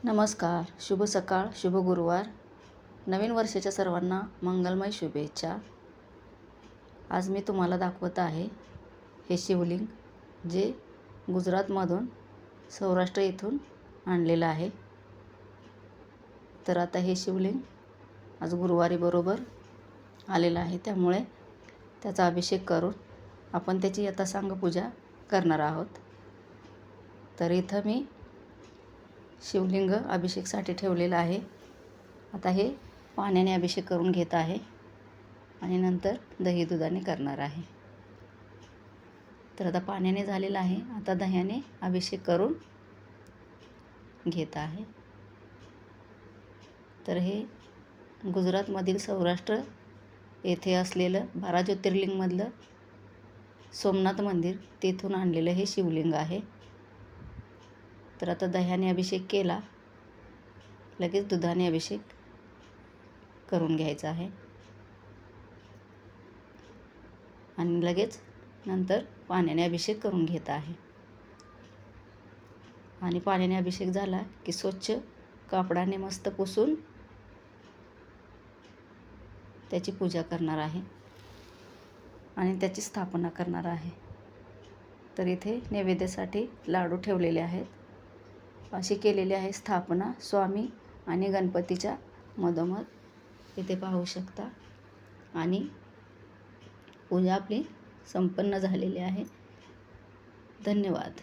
नमस्कार, शुभ सकाळ, शुभ गुरुवार. नवीन वर्षाच्या सर्वांना मंगलमय शुभेच्छा. आज मी तुम्हाला दाखवत आहे हे शिवलिंग जे गुजरातमधून सौराष्ट्र येथून आणलेलं आहे. तर आता हे शिवलिंग आज गुरुवारी बरोबर आलेलं आहे, त्यामुळे त्याचा अभिषेक करून आपण त्याची यथासांग पूजा करणार आहोत. तर इथं मी शिवलिंग अभिषेकसाठी ठेवलेलं आहे. आता हे पाण्याने अभिषेक करून घेत आहे आणि नंतर दही दुधाने करणार आहे. तर आता पाण्याने झालेलं आहे, आता दह्याने अभिषेक करून घेत आहे. तर हे गुजरातमधील सौराष्ट्र येथे असलेलं 12 ज्योतिर्लिंगमधलं सोमनाथ मंदिर तेथून आणलेलं हे शिवलिंग आहे. तर आता दह्याने अभिषेक केला, लगेच दुधाने अभिषेक करून घ्यायचा आहे आणि लगेच नंतर पाण्याने अभिषेक करून घेत आहे. आणि पाण्याने अभिषेक झाला की स्वच्छ कापडाने मस्त पुसून त्याची पूजा करणार आहे आणि त्याची स्थापना करणार आहे. तर इथे नैवेद्यासाठी लाडू ठेवलेले आहेत. अशी केलेली आहे स्थापना स्वामी आणि गणपतीच्या मधोमध इथे पाहू शकता. आणि पूजा आपली संपन्न झालेली आहे. धन्यवाद.